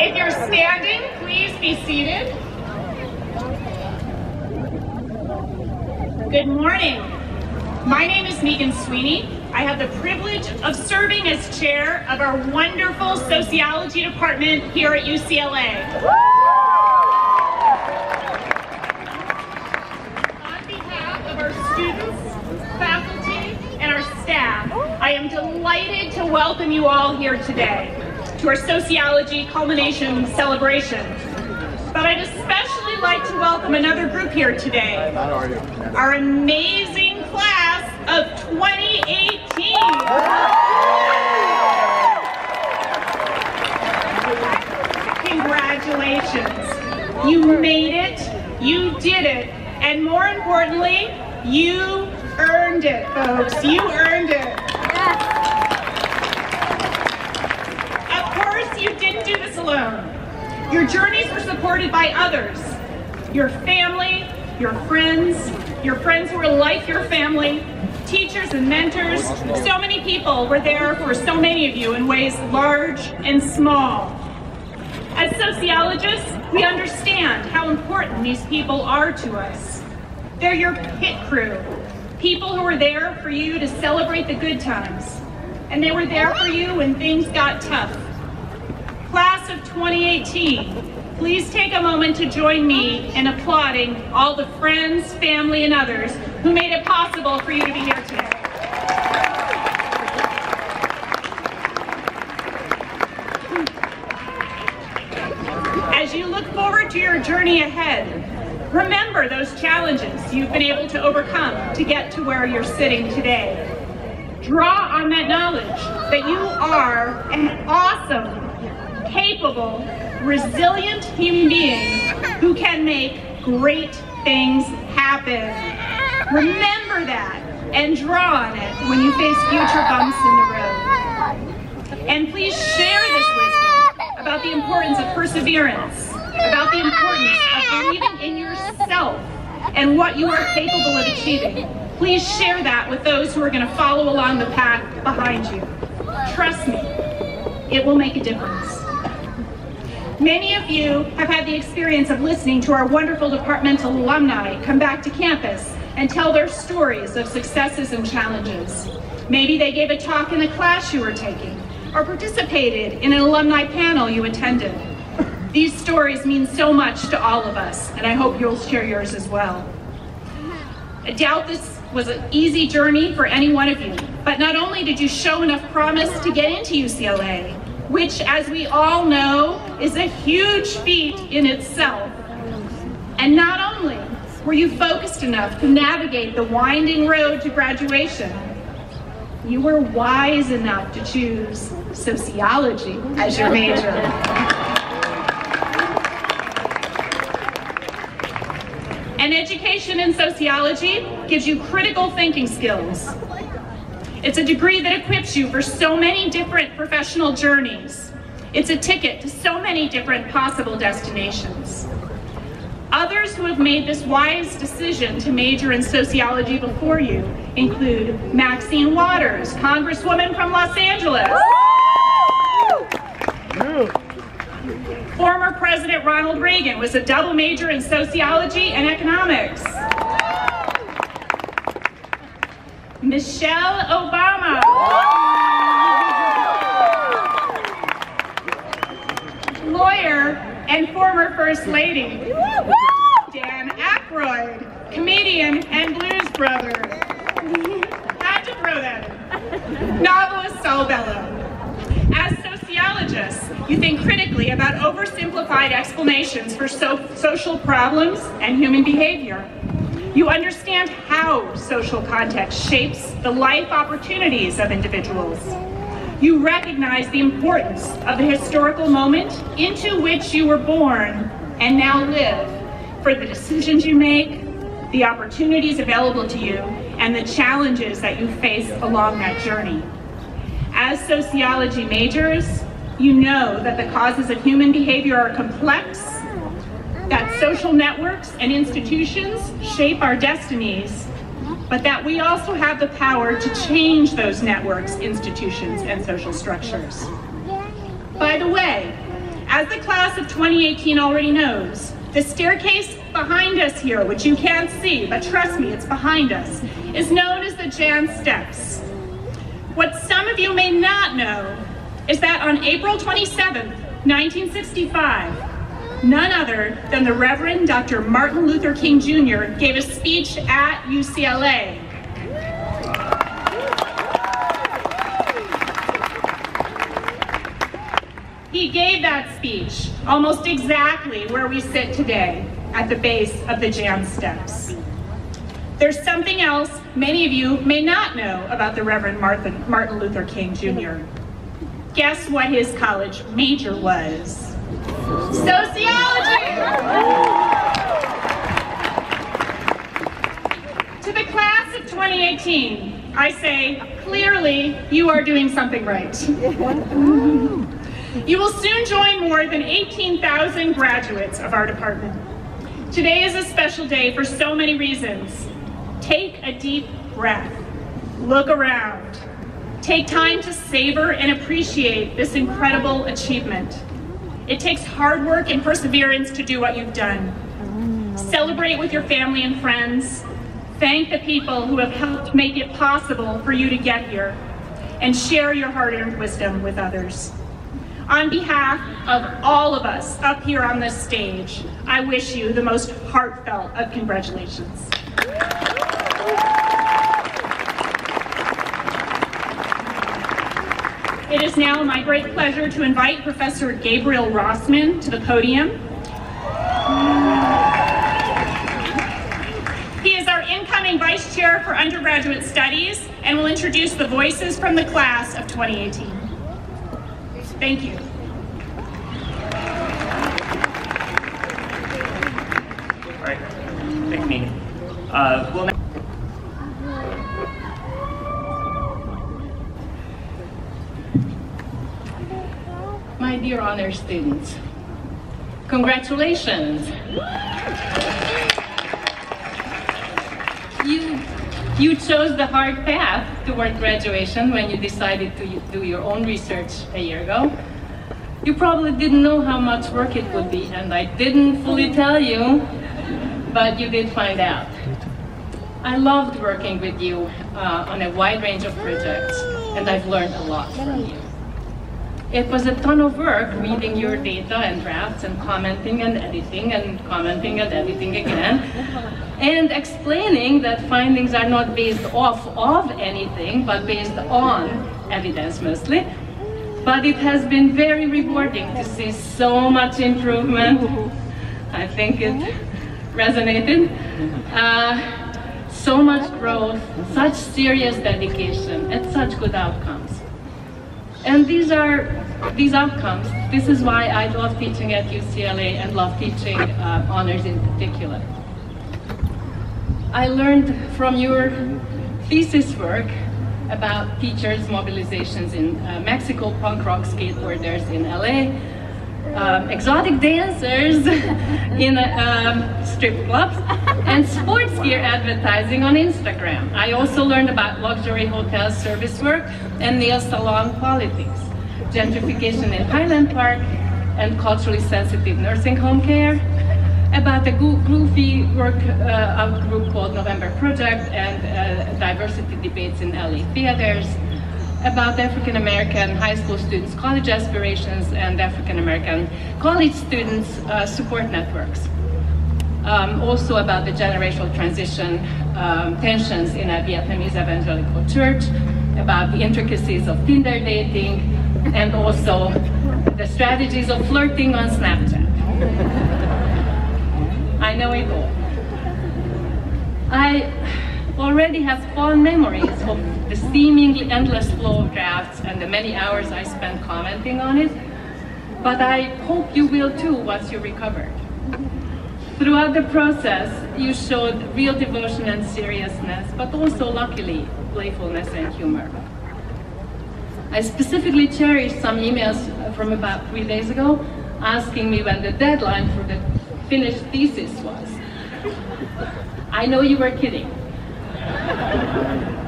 If you're standing, please be seated. Good morning. My name is Sweeney. I have the privilege of serving as chair of our wonderful sociology department here at UCLA. On behalf of our students, faculty, and our staff, I am delighted to welcome you all here today to our sociology culmination celebration. But I'd especially like to welcome another group here today, our amazing class of 2018. Congratulations. You made it, you did it, and more importantly, you earned it, folks. You earned it. You didn't do this alone. Your journeys were supported by others. Your family, your friends who are like your family, teachers and mentors. So many people were there for so many of you in ways large and small. As sociologists, we understand how important these people are to us. They're your pit crew, people who are there for you to celebrate the good times. And they were there for you when things got tough. Class of 2018, please take a moment to join me in applauding all the friends, family, and others who made it possible for you to be here today. As you look forward to your journey ahead, remember those challenges you've been able to overcome to get to where you're sitting today. Draw on that knowledge that you are an awesome, capable, resilient human being who can make great things happen. Remember that and draw on it when you face future bumps in the road. And please share this wisdom about the importance of perseverance, about the importance of believing in yourself and what you are capable of achieving. Please share that with those who are going to follow along the path behind you. Trust me, it will make a difference. Many of you have had the experience of listening to our wonderful departmental alumni come back to campus and tell their stories of successes and challenges. Maybe they gave a talk in a class you were taking, or participated in an alumni panel you attended. These stories mean so much to all of us, and I hope you'll share yours as well. I doubt this was an easy journey for any one of you, but not only did you show enough promise to get into UCLA, which, as we all know, is a huge feat in itself. And not only were you focused enough to navigate the winding road to graduation, you were wise enough to choose sociology as your major. An education in sociology gives you critical thinking skills. It's a degree that equips you for so many different professional journeys. It's a ticket to so many different possible destinations. Others who have made this wise decision to major in sociology before you include Maxine Waters, Congresswoman from Los Angeles. Former President Ronald Reagan was a double major in sociology and economics. Michelle Obama. Lawyer and former First Lady. Dan Aykroyd, comedian and blues brother. Had to throw that in. Novelist Saul Bellow. As sociologists, you think critically about oversimplified explanations for social problems and human behavior. You understand how social context shapes the life opportunities of individuals. You recognize the importance of the historical moment into which you were born and now live for the decisions you make, the opportunities available to you, and the challenges that you face along that journey. As sociology majors, you know that the causes of human behavior are complex, that social networks and institutions shape our destinies, but that we also have the power to change those networks, institutions, and social structures. By the way, as the class class of 2018 already knows, the staircase behind us here, which you can't see, but trust me, it's behind us, is known as the Jan Steps. What some of you may not know is that on April 27th, 1965, none other than the Reverend Dr. Martin Luther King Jr. gave a speech at UCLA. He gave that speech almost exactly where we sit today, at the base of the Jan Steps. There's something else many of you may not know about the Reverend Martin Luther King Jr. Guess what his college major was? Sociology! To the class of 2018, I say, clearly, you are doing something right. You will soon join more than 18,000 graduates of our department. Today is a special day for so many reasons. Take a deep breath. Look around. Take time to savor and appreciate this incredible achievement. It takes hard work and perseverance to do what you've done. Celebrate with your family and friends. Thank the people who have helped make it possible for you to get here, and share your hard-earned wisdom with others. On behalf of all of us up here on this stage, I wish you the most heartfelt of congratulations. It is now my great pleasure to invite Professor Gabriel Rossmann to the podium. He is our incoming Vice Chair for Undergraduate Studies and will introduce the voices from the class of 2018. Thank you. All right, thanks, Nina. My dear honor students, congratulations. You chose the hard path toward graduation when you decided to do your own research a year ago. You probably didn't know how much work it would be, and I didn't fully tell you, but you did find out. I loved working with you on a wide range of projects, and I've learned a lot from you. It was a ton of work reading your data and drafts and commenting and editing and commenting and editing again, and explaining that findings are not based off of anything, but based on evidence mostly. But it has been very rewarding to see so much improvement. I think it resonated. So much growth, such serious dedication, and such good outcomes. And these outcomes, this is why I love teaching at UCLA and love teaching honors in particular. I learned from your thesis work about teachers' mobilizations in Mexico, punk rock skateboarders in LA, exotic dancers in strip clubs, and sports gear advertising on Instagram. I also learned about luxury hotel service work and nail salon politics, gentrification in Highland Park, and culturally sensitive nursing home care, about the goofy work out group called November Project and diversity debates in LA theaters, about African American high school students' college aspirations and African American college students' support networks. Also about the generational transition tensions in a Vietnamese evangelical church, about the intricacies of Tinder dating, and also the strategies of flirting on Snapchat. I know it all. I already have fond memories of the seemingly endless flow of drafts and the many hours I spent commenting on it, but I hope you will too once you recovered. Throughout the process, you showed real devotion and seriousness, but also, luckily, playfulness and humor. I specifically cherished some emails from about 3 days ago asking me when the deadline for the finished thesis was. I know you were kidding.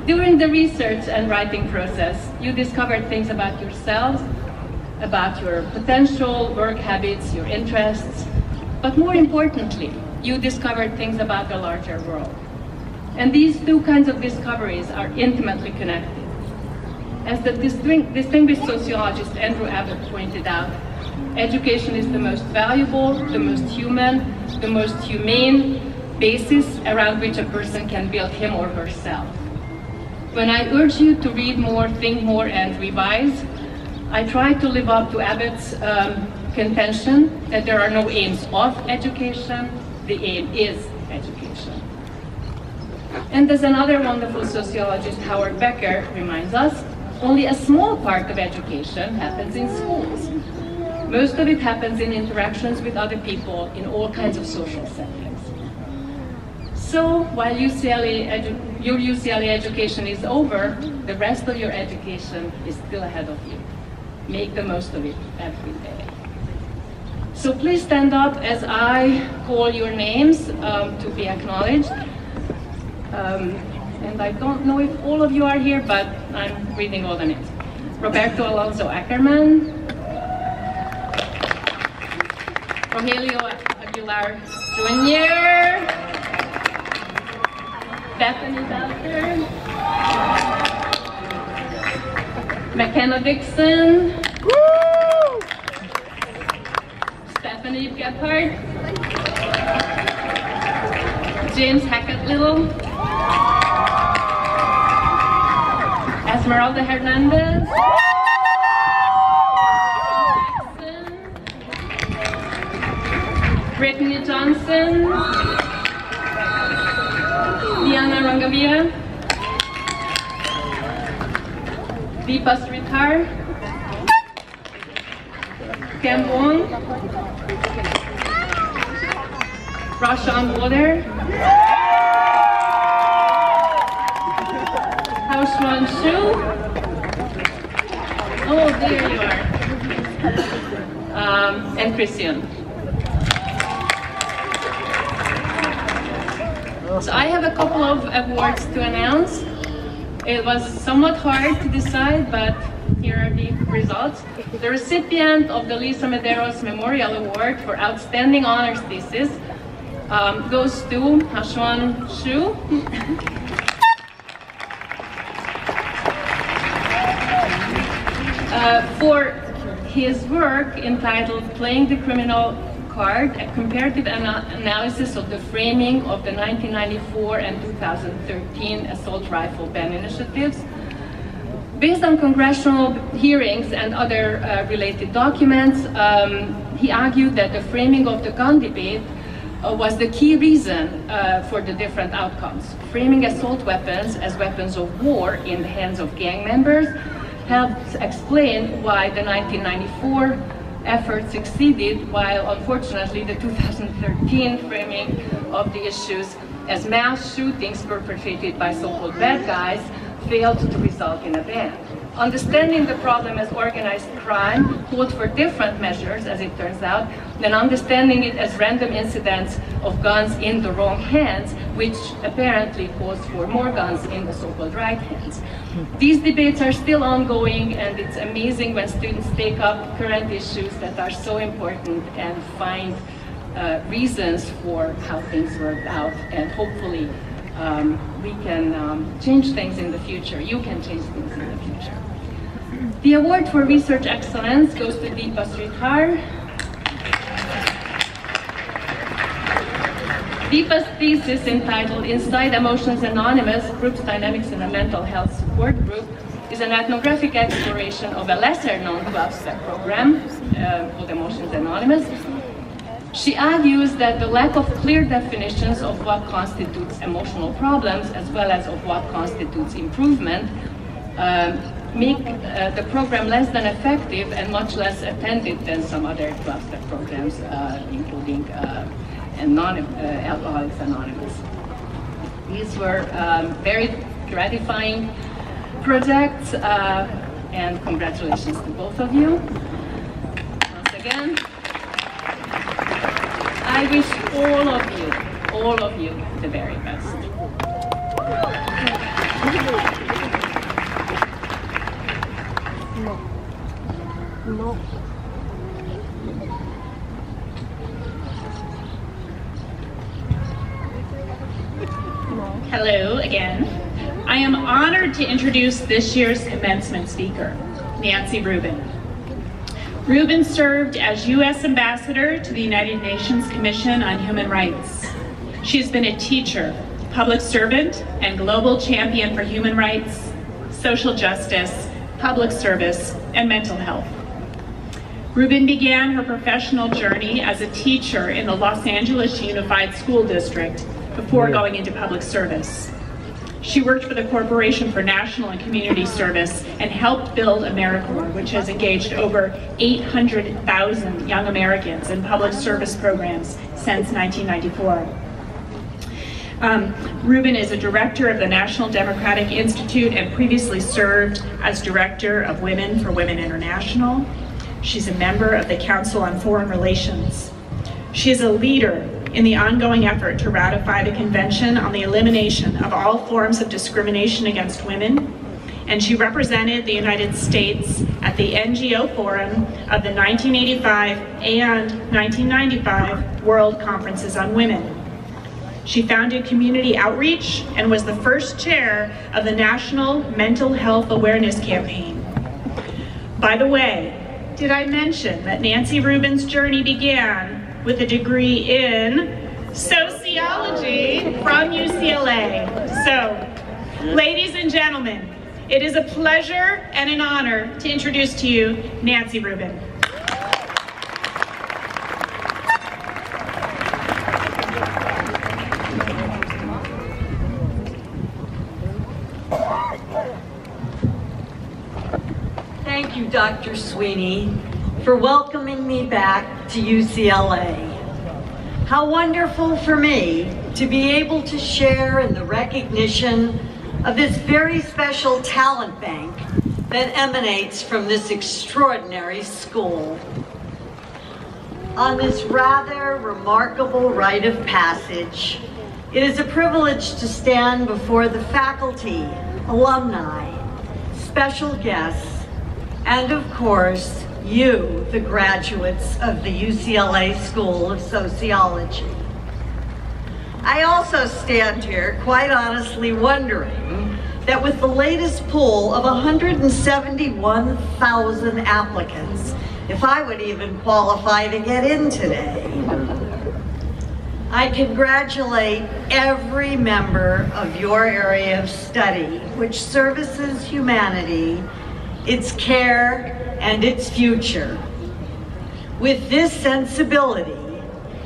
During the research and writing process, you discovered things about yourselves about your potential, work habits, your interests, but more importantly, you discovered things about the larger world. And these two kinds of discoveries are intimately connected. As the distinguished sociologist Andrew Abbott pointed out, education is the most valuable, the most human, the most humane basis around which a person can build him or herself. When I urge you to read more, think more, and revise, I try to live up to Abbott's contention that there are no aims of education, the aim is education. And as another wonderful sociologist, Howard Becker, reminds us, only a small part of education happens in schools. Most of it happens in interactions with other people in all kinds of social settings. So while your UCLA education is over, the rest of your education is still ahead of you. Make the most of it every day. So please stand up as I call your names to be acknowledged. And I don't know if all of you are here, but I'm reading all the names. Roberto Alonso Ackerman, Rogelio Aguilar Jr., Bethany Belcher, McKenna Dixon, Stephanie Gephardt, James Hackett Little, Esmeralda Hernandez, Jackson, Brittany Johnson, Diana Rangavia, Deepa Sridhar, Ken Wong, Rashan Water, Haoxuan Xu. Oh, there you are. And Christian. So I have a couple of awards to announce. It was somewhat hard to decide, but here are the results. The recipient of the Lisa Medeiros Memorial Award for Outstanding Honors Thesis goes to Haoxuan Xu. For his work entitled Playing the Criminal Card, a comparative analysis of the framing of the 1994 and 2013 assault rifle ban initiatives. Based on congressional hearings and other related documents, he argued that the framing of the gun debate was the key reason for the different outcomes. Framing assault weapons as weapons of war in the hands of gang members helped explain why the 1994 effort succeeded, while unfortunately the 2013 framing of the issues as mass shootings perpetrated by so-called bad guys failed to result in a ban. Understanding the problem as organized crime called for different measures, as it turns out, than understanding it as random incidents of guns in the wrong hands, which apparently calls for more guns in the so-called right hands. These debates are still ongoing, and it's amazing when students take up current issues that are so important and find reasons for how things worked out, and hopefully we can change things in the future. You can change things in the future. The award for research excellence goes to Deepa Sridhar. Deepa's thesis, entitled Inside Emotions Anonymous, Group's Dynamics in a Mental Health Support Group, is an ethnographic exploration of a lesser-known 12-step program called Emotions Anonymous. She argues that the lack of clear definitions of what constitutes emotional problems, as well as of what constitutes improvement, make the program less than effective and much less attended than some other 12-step programs, including Alcoholics Anonymous. These were very gratifying projects, and congratulations to both of you. Once again, I wish all of you, the very best. Hello again. I am honored to introduce this year's commencement speaker, Nancy Rubin. Ruben served as U.S. Ambassador to the United Nations Commission on Human Rights. She has been a teacher, public servant, and global champion for human rights, social justice, public service, and mental health. Ruben began her professional journey as a teacher in the Los Angeles Unified School District before going into public service. She worked for the Corporation for National and Community Service and helped build AmeriCorps, which has engaged over 800,000 young Americans in public service programs since 1994. Ruben is a director of the National Democratic Institute and previously served as director of Women for Women International. She's a member of the Council on Foreign Relations. She is a leader in the ongoing effort to ratify the Convention on the Elimination of All Forms of Discrimination Against Women, and she represented the United States at the NGO Forum of the 1985 and 1995 World Conferences on Women. She founded Community Outreach and was the first chair of the National Mental Health Awareness Campaign. By the way, did I mention that Nancy Rubin's journey began with a degree in sociology from UCLA. So, ladies and gentlemen, it is a pleasure and an honor to introduce to you Nancy Rubin. Thank you, Dr. Sweeney, for welcoming me back to UCLA. How wonderful for me to be able to share in the recognition of this very special talent bank that emanates from this extraordinary school. On this rather remarkable rite of passage, it is a privilege to stand before the faculty, alumni, special guests, and of course, you, the graduates of the UCLA School of Sociology. I also stand here quite honestly wondering that with the latest poll of 171,000 applicants, if I would even qualify to get in today. I congratulate every member of your area of study, which services humanity, its care, and its future. With this sensibility,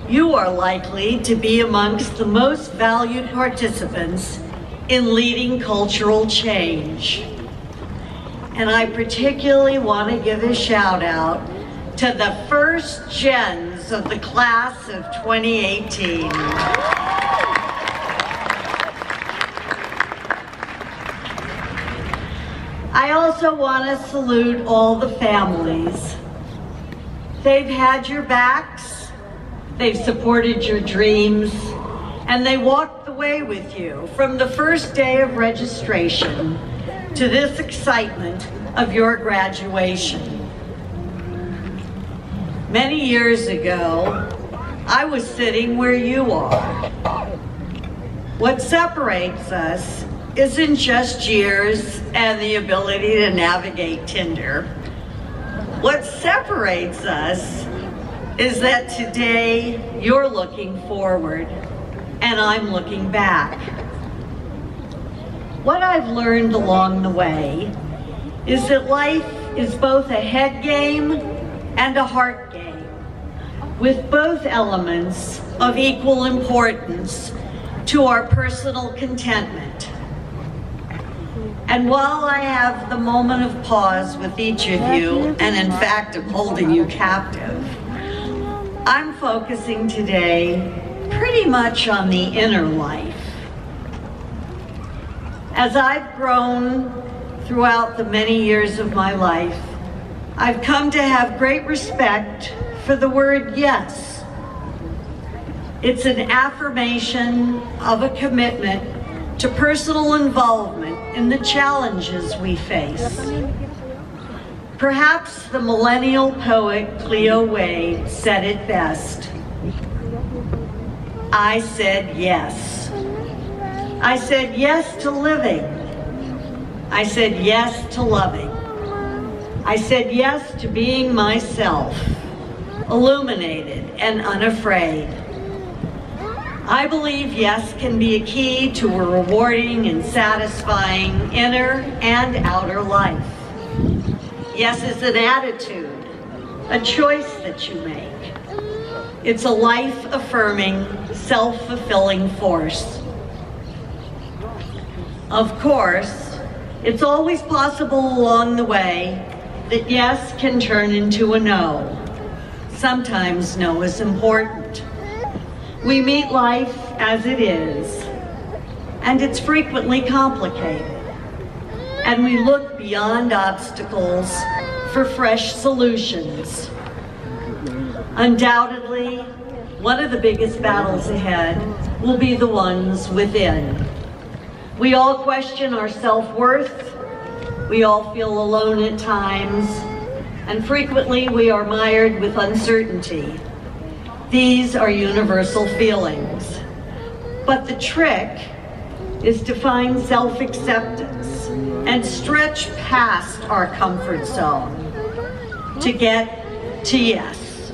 you are likely to be amongst the most valued participants in leading cultural change. And I particularly want to give a shout out to the first gens of the class of 2018. I also want to salute all the families. They've had your backs, they've supported your dreams, and they walked the way with you from the first day of registration to this excitement of your graduation. Many years ago, I was sitting where you are. What separates us isn't just years and the ability to navigate Tinder. What separates us is that today you're looking forward and I'm looking back. What I've learned along the way is that life is both a head game and a heart game, with both elements of equal importance to our personal contentment. And while I have the moment of pause with each of you, and in fact am holding you captive, I'm focusing today pretty much on the inner life. As I've grown throughout the many years of my life, I've come to have great respect for the word yes. It's an affirmation of a commitment to personal involvement in the challenges we face. Perhaps the millennial poet Cleo Wade said it best. I said yes. I said yes to living. I said yes to loving. I said yes to being myself, illuminated and unafraid. I believe yes can be a key to a rewarding and satisfying inner and outer life. Yes is an attitude, a choice that you make. It's a life-affirming, self-fulfilling force. Of course, it's always possible along the way that yes can turn into a no. Sometimes no is important. We meet life as it is, and it's frequently complicated. And we look beyond obstacles for fresh solutions. Undoubtedly, one of the biggest battles ahead will be the ones within. We all question our self-worth. We all feel alone at times, and frequently we are mired with uncertainty. These are universal feelings. But the trick is to find self-acceptance and stretch past our comfort zone to get to yes.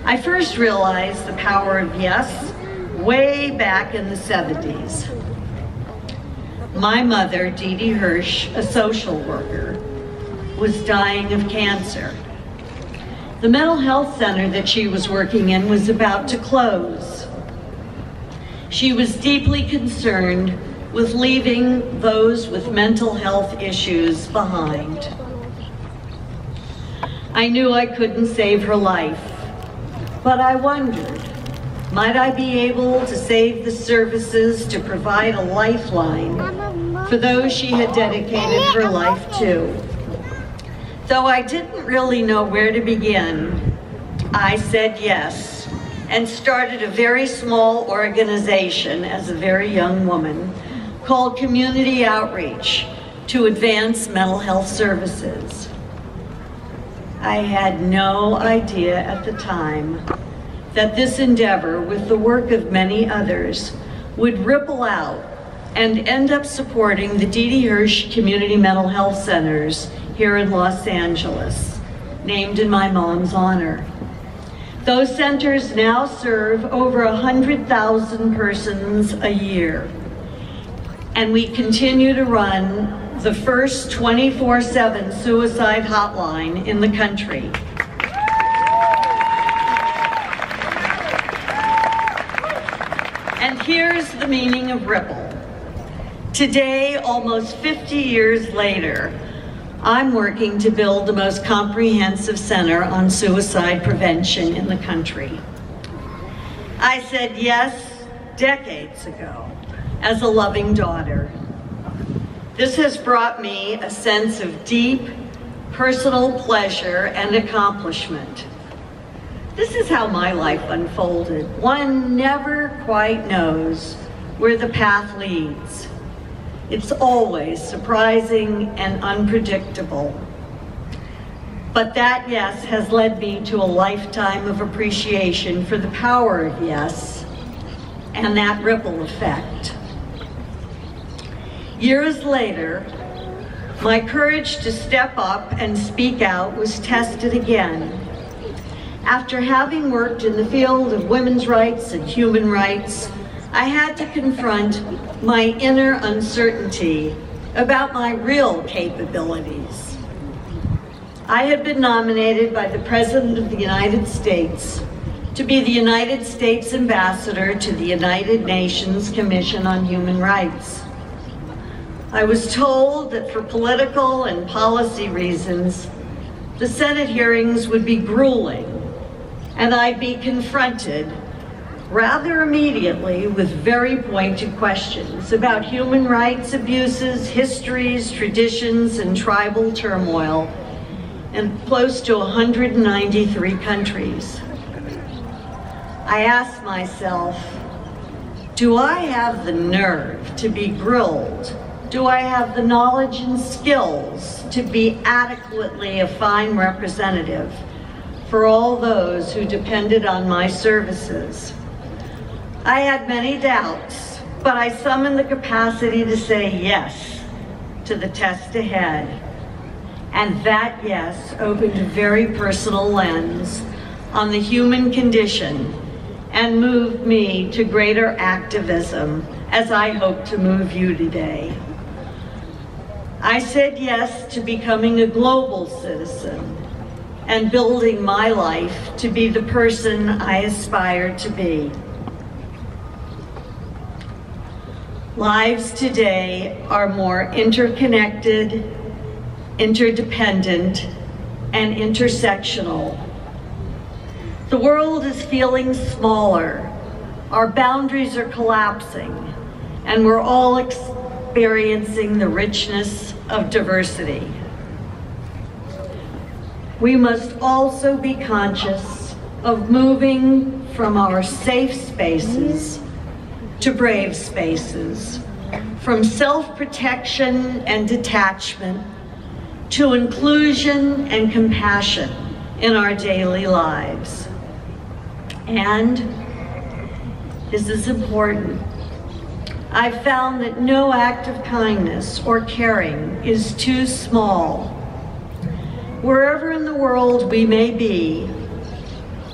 I first realized the power of yes way back in the 70s. My mother, Dee Dee Hirsch, a social worker, was dying of cancer. The mental health center that she was working in was about to close. She was deeply concerned with leaving those with mental health issues behind. I knew I couldn't save her life, but I wondered, might I be able to save the services to provide a lifeline for those she had dedicated her life to? Though I didn't really know where to begin, I said yes and started a very small organization as a very young woman called Community Outreach to advance mental health services. I had no idea at the time that this endeavor, with the work of many others, would ripple out and end up supporting the Dee Dee Hirsch Community Mental Health Centers here in Los Angeles, named in my mom's honor. Those centers now serve over 100,000 persons a year, and we continue to run the first 24/7 suicide hotline in the country. And here's the meaning of ripple. Today, almost 50 years later, I'm working to build the most comprehensive center on suicide prevention in the country. I said yes decades ago as a loving daughter. This has brought me a sense of deep personal pleasure and accomplishment. This is how my life unfolded. One never quite knows where the path leads. It's always surprising and unpredictable. But that yes has led me to a lifetime of appreciation for the power of yes and that ripple effect. Years later, my courage to step up and speak out was tested again. After having worked in the field of women's rights and human rights, I had to confront my inner uncertainty about my real capabilities. I had been nominated by the President of the United States to be the United States Ambassador to the United Nations Commission on Human Rights. I was told that for political and policy reasons, the Senate hearings would be grueling, and I'd be confronted rather immediately with very pointed questions about human rights abuses, histories, traditions, and tribal turmoil in close to 193 countries. I asked myself, do I have the nerve to be grilled do I have the knowledge and skills to be adequately a fine representative for all those who depended on my services? I had many doubts, but I summoned the capacity to say yes to the test ahead. And that yes opened a very personal lens on the human condition and moved me to greater activism, as I hope to move you today. I said yes to becoming a global citizen and building my life to be the person I aspire to be. Lives today are more interconnected, interdependent, and intersectional. The world is feeling smaller, our boundaries are collapsing, and we're all experiencing the richness of diversity. We must also be conscious of moving from our safe spaces to brave spaces, from self-protection and detachment to inclusion and compassion in our daily lives. And this is important. I've found that no act of kindness or caring is too small. Wherever in the world we may be,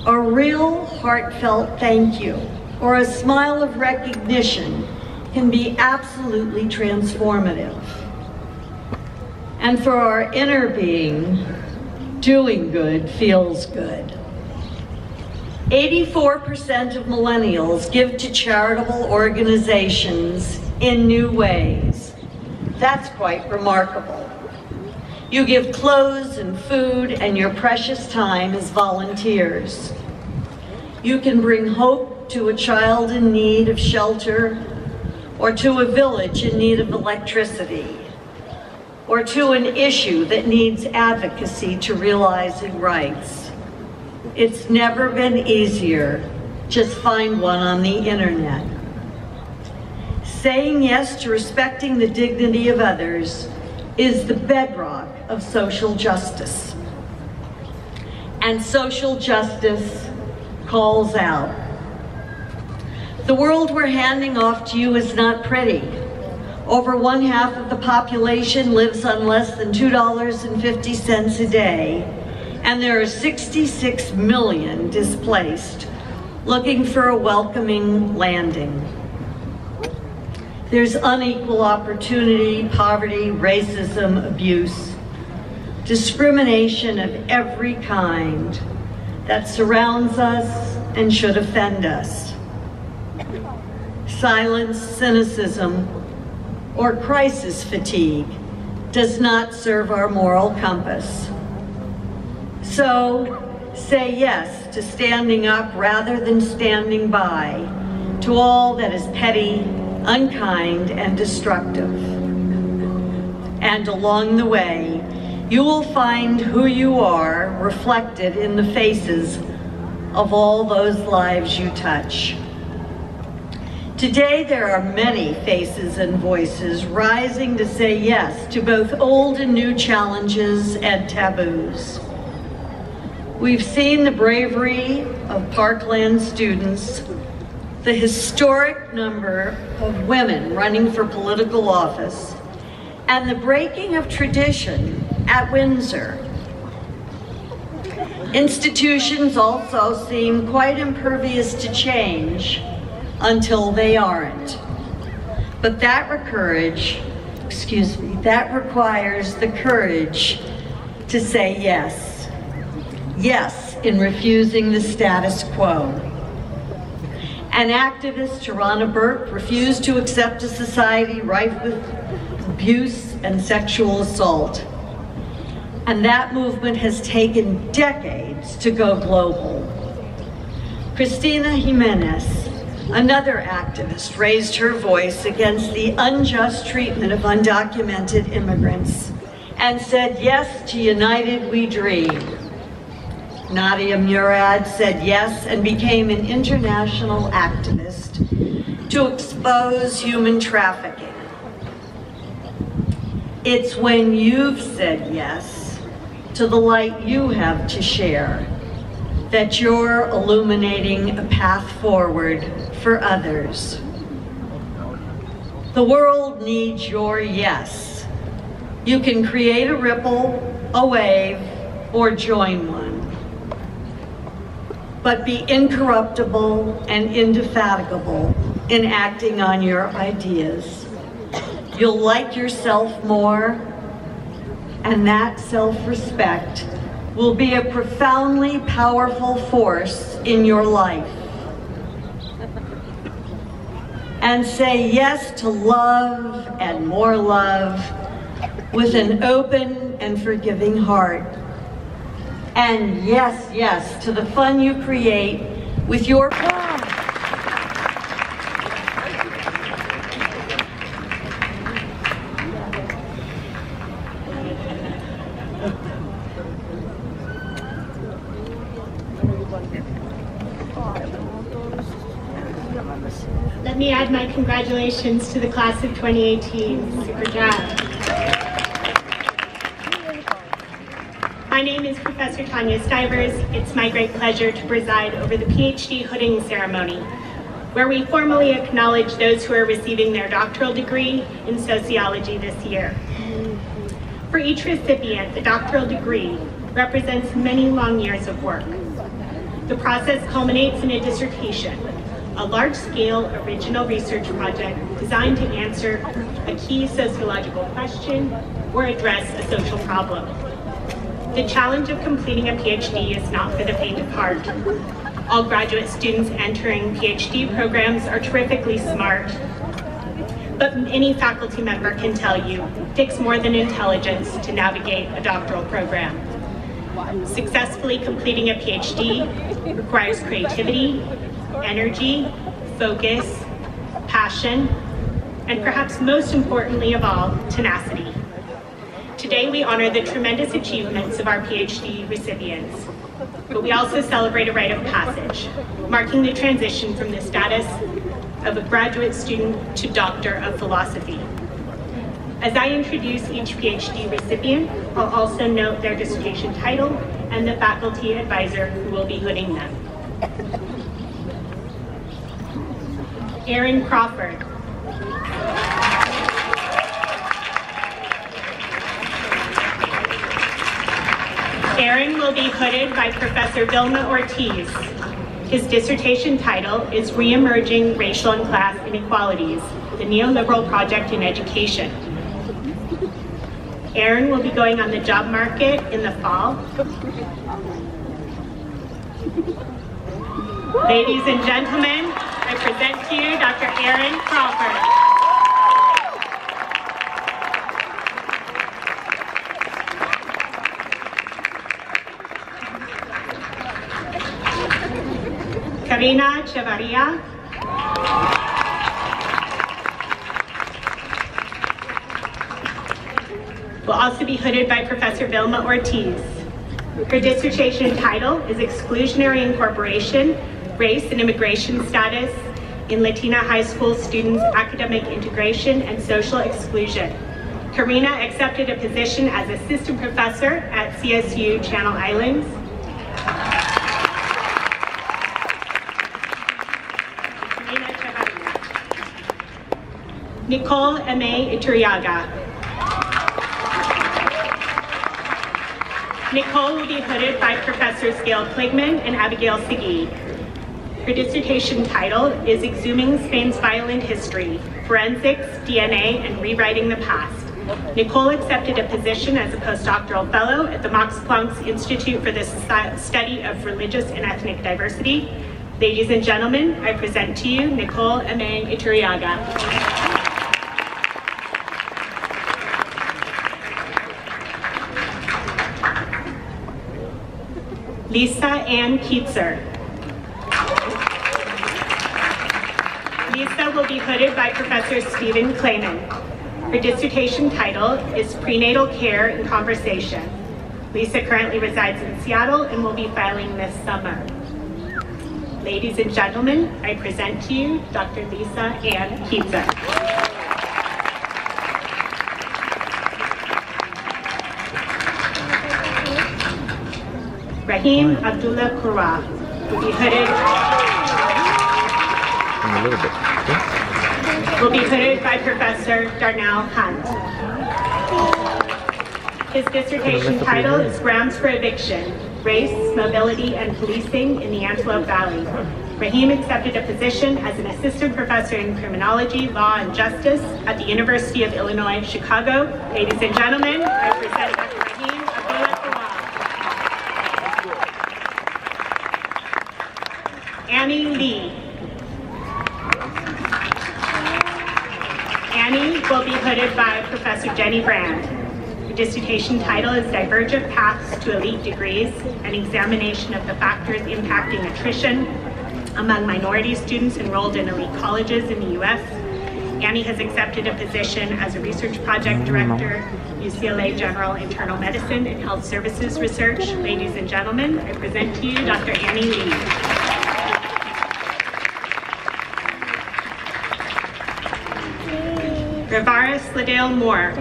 a real heartfelt thank you or a smile of recognition can be absolutely transformative. And for our inner being, doing good feels good. 84% of millennials give to charitable organizations in new ways. That's quite remarkable. You give clothes and food and your precious time as volunteers. You can bring hope to a child in need of shelter, or to a village in need of electricity, or to an issue that needs advocacy to realizing rights. It's never been easier. Just find one on the internet. Saying yes to respecting the dignity of others is the bedrock of social justice. And social justice calls out. The world we're handing off to you is not pretty. Over 1/2 of the population lives on less than $2.50 a day, and there are 66 million displaced, looking for a welcoming landing. There's unequal opportunity, poverty, racism, abuse, discrimination of every kind that surrounds us and should offend us. Silence, cynicism, or crisis fatigue does not serve our moral compass. So, say yes to standing up rather than standing by to all that is petty, unkind, and destructive. And along the way, you will find who you are reflected in the faces of all those lives you touch. Today, there are many faces and voices rising to say yes to both old and new challenges and taboos. We've seen the bravery of Parkland students, the historic number of women running for political office, and the breaking of tradition at Windsor. Institutions also seem quite impervious to change until they aren't. But that requires the courage to say yes. Yes, in refusing the status quo. An activist, Tarana Burke, refused to accept a society rife with abuse and sexual assault. And that movement has taken decades to go global. Christina Jimenez, another activist, raised her voice against the unjust treatment of undocumented immigrants and said yes to United We Dream. Nadia Murad said yes and became an international activist to expose human trafficking. It's when you've said yes to the light you have to share that you're illuminating a path forward for others. The world needs your yes. You can create a ripple, a wave, or join one. But be incorruptible and indefatigable in acting on your ideas. You'll like yourself more, and that self-respect will be a profoundly powerful force in your life. And say yes to love and more love with an open and forgiving heart. And yes, yes, to the fun you create with your Let me add my congratulations to the class of 2018. Super job. My name is Professor Tanya Stivers. It's my great pleasure to preside over the PhD hooding ceremony, where we formally acknowledge those who are receiving their doctoral degree in sociology this year. For each recipient, the doctoral degree represents many long years of work. The process culminates in a dissertation, a large-scale original research project designed to answer a key sociological question or address a social problem. The challenge of completing a PhD is not for the faint of heart. All graduate students entering PhD programs are terrifically smart, but any faculty member can tell you it takes more than intelligence to navigate a doctoral program. Successfully completing a PhD requires creativity, energy, focus, passion, and perhaps most importantly of all, tenacity. Today we honor the tremendous achievements of our PhD recipients, but we also celebrate a rite of passage, marking the transition from the status of a graduate student to Doctor of Philosophy. As I introduce each PhD recipient, I'll also note their dissertation title and the faculty advisor who will be hooding them. Aaron Crawford. Aaron will be hooded by Professor Vilma Ortiz. His dissertation title is Reemerging Racial and Class Inequalities, the Neoliberal Project in Education. Aaron will be going on the job market in the fall. Ladies and gentlemen, I present to you Dr. Aaron Crawford. Karina Chavarria. Will also be hooded by Professor Vilma Ortiz. Her dissertation title is Exclusionary Incorporation, Race and Immigration Status in Latina High School Students' Academic Integration and Social Exclusion. Karina accepted a position as assistant professor at CSU Channel Islands. Nicole M.A. Iturriaga. Nicole will be hooded by Professor Scale Pligman and Abigail Segui. Her dissertation title is Exhuming Spain's Violent History, Forensics, DNA, and Rewriting the Past. Nicole accepted a position as a postdoctoral fellow at the Max Planck Institute for the Study of Religious and Ethnic Diversity. Ladies and gentlemen, I present to you Nicole M.A. Iturriaga. Lisa Ann Keitzer. Lisa will be hooded by Professor Stephen Clayman. Her dissertation title is Prenatal Care in Conversation. Lisa currently resides in Seattle and will be filing this summer. Ladies and gentlemen, I present to you Dr. Lisa Ann Keitzer. Rahim Abdullah Kura will be hooded by Professor Darnell Hunt. His dissertation title is Grounds for Eviction, Race, Mobility, and Policing in the Antelope Valley. Rahim accepted a position as an assistant professor in criminology, law, and justice at the University of Illinois, Chicago. Ladies and gentlemen, I present Dr. Rahim Abdullah Kura. Annie Lee. Annie will be hooded by Professor Jenny Brand. Her dissertation title is Divergent Paths to Elite Degrees, an examination of the factors impacting attrition among minority students enrolled in elite colleges in the U.S. Annie has accepted a position as a research project director, UCLA General Internal Medicine and Health Services Research. Ladies and gentlemen, I present to you Dr. Annie Lee. Rivaris Ladale Moore.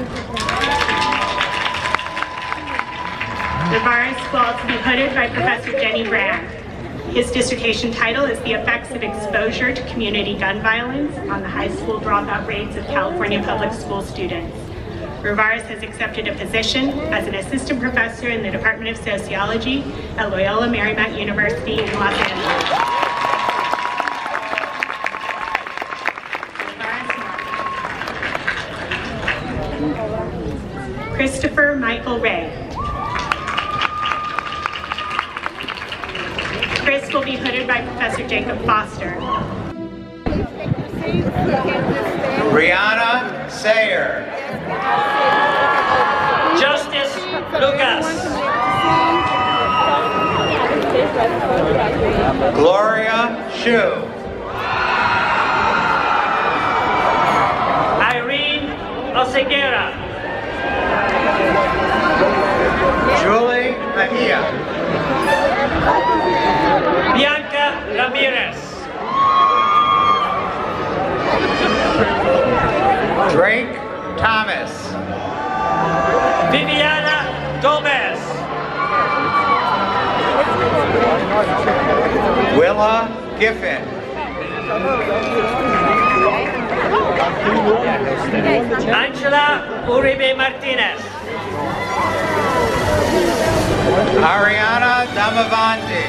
Rivaris will also be hooded by Professor Jenny Brand. His dissertation title is The Effects of Exposure to Community Gun Violence on the High School Dropout Rates of California Public School Students. Rivaris has accepted a position as an assistant professor in the Department of Sociology at Loyola Marymount University in Los Angeles. Christopher Michael Ray. Chris will be hooded by Professor Jacob Foster. Brianna Sayer. Justice Lucas. Gloria Shu. Irene Oseguera. Julie Mejia. Bianca Ramirez. Drake Thomas. Viviana Gomez. Willa Giffen. Angela Uribe Martinez. Ariana Damavanti.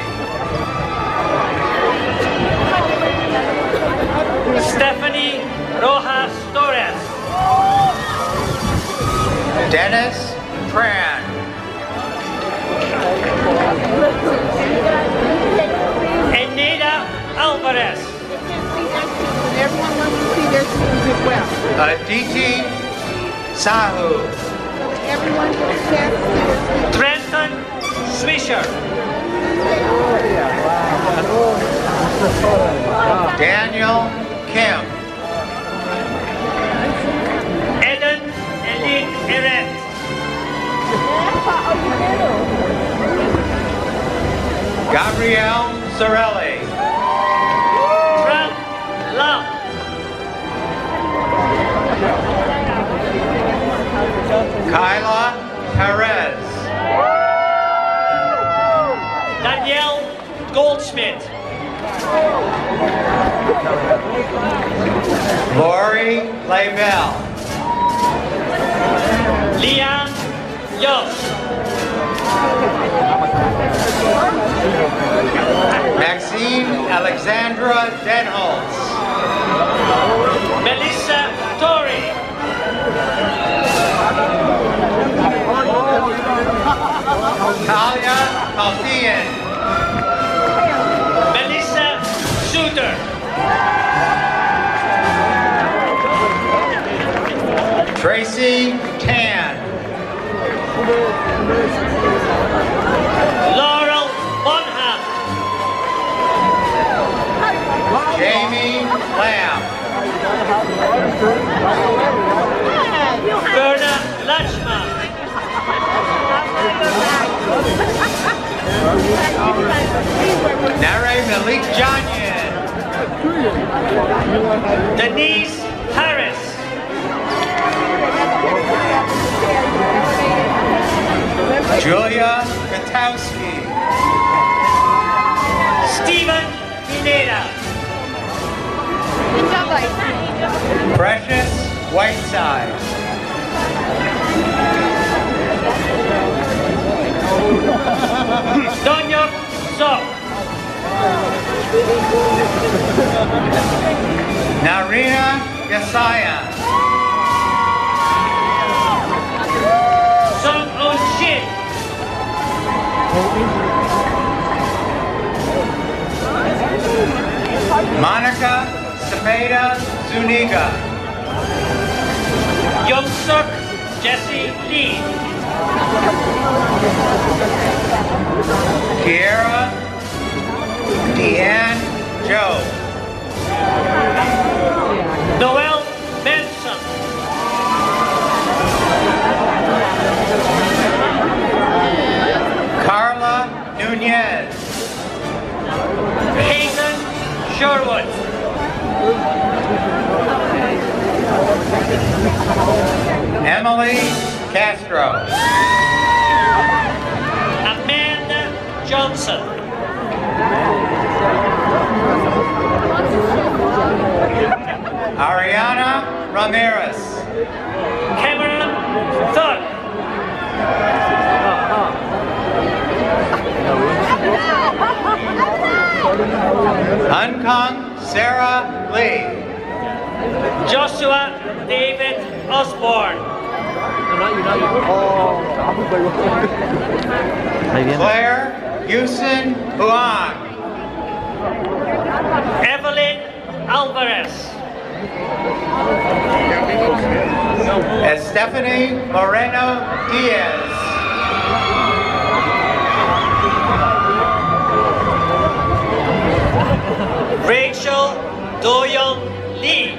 Stephanie Rojas Torres. Dennis Tran. Enida Alvarez. Everyone wants to see their students as well. Aditi Sahu. Everyone gets a chance to see their students. Trenton Swisher. Daniel Kim. Eden Elin Eret. Gabriel Sorelli. Trump Lam. Kyla Perez. Danielle Goldschmidt. Lori Laybell. Liam Yost. Maxine Alexandra Denholtz. Melissa Torrey. Talia Kalfian. Melissa Shooter. Tracy Tan. Laurel Bonham. Jamie Lamb. Verna Lachman. Nare Malik Janyan. Denise Harris. Julia Katowski. Steven Pineda. Good job, guys. Precious Whiteside. Donyok Sok. Narina Gasayan. Song On Shin. Monica Cepeda Zuniga. Young Suk Jesse Lee. Kiera Deanne Joe. Noel Benson. Carla Nunez. Hayden Sherwood. Emily Castro. Amanda Johnson. Ariana Ramirez. Cameron Thug. Unkong Sarah Lee. Joshua David Osborne. Claire Houston Huang. Evelyn Alvarez. Stephanie Moreno Diaz. Rachel Doyoung Lee.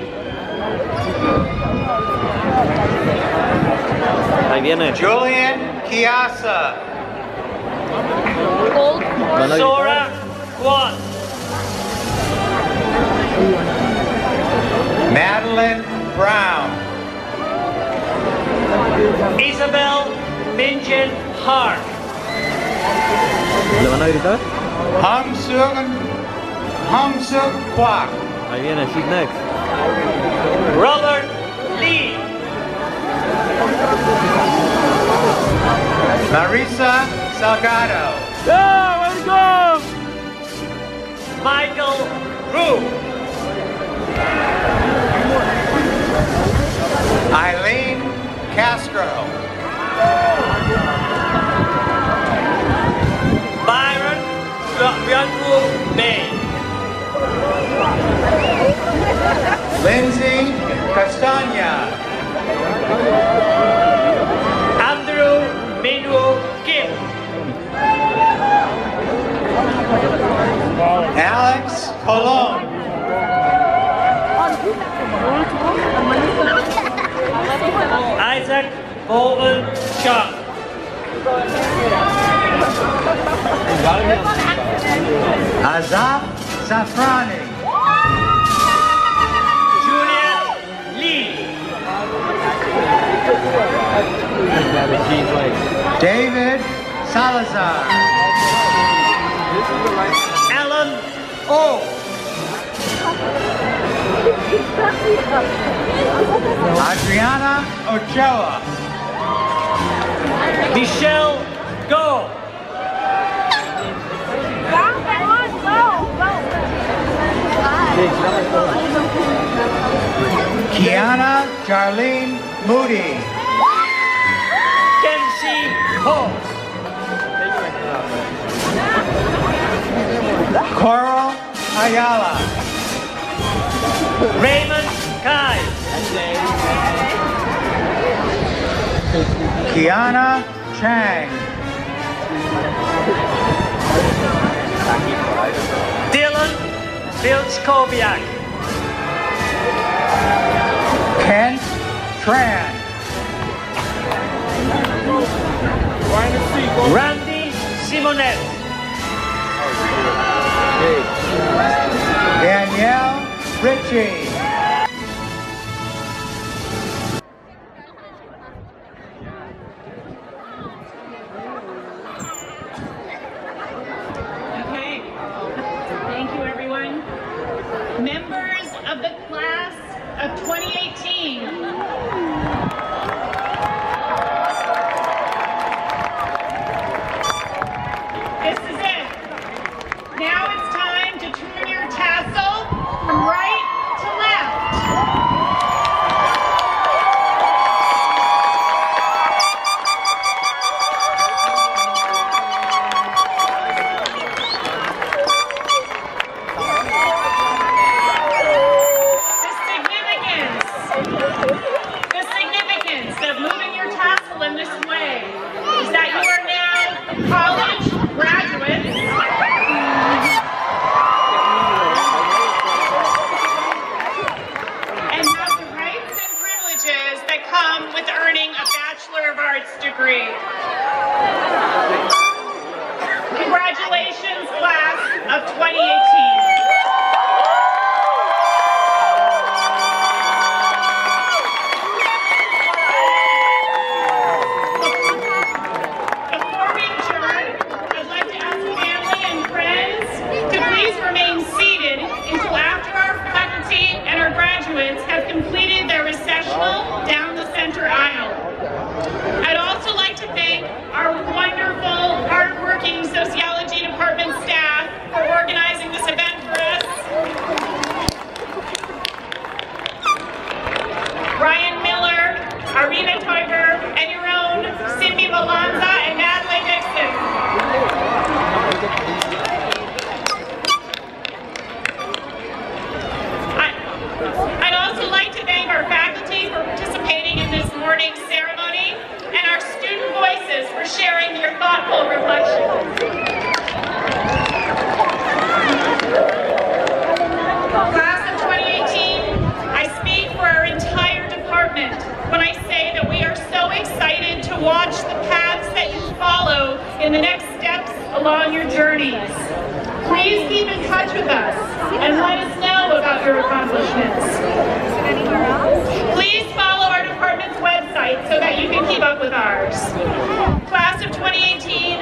Ahí viene. Julian Kiasa. Sora Kwan. Madeline Brown. Isabel Minjin Hart. ¿Le van a gritar? Hong Suk Kwak. Ahí viene, she's next. Robert Lee. Marisa Salgado. Yeah, way to go! Michael Rue. Eileen Castro. Byron Ryanwu May. Lindsay Castagna. Andrew Minwoo Kim. Alex Colon. Isaac Bowen Chung. Azaf Safrani. Juliet Lee. David Salazar. Alan O. Adriana Ochoa. Michelle Go. Kiana Jarlene Moody. Kenzie Ho. Coral Ayala. Raymond Kai. Kiana Chang. Dylan Vilchkoviak. Kent Tran. Randy Simonet. Danielle Ritchie. Members of the class of 2018. This is it. Now it's time to turn your tassel from right to left. The significance of moving your tassel in this way is that you are now college graduates and have the rights and privileges that come with earning a Bachelor of Arts degree. Congratulations, class of 2018. Have completed their recessional down the center aisle. I'd also like to thank our wonderful, hardworking sociology department staff for organizing this event for us. Ryan Miller, Arena Teuger, and your own Cindy Malanza and Natalie Dixon. I'd also like to thank our faculty for participating in this morning's ceremony and our student voices for sharing their thoughtful reflections. Class of 2018, I speak for our entire department when I say that we are so excited to watch the paths that you follow in the next steps along your journeys. Please keep in touch with us and let us know about your accomplishments. Please follow our department's website so that you can keep up with ours. Class of 2018,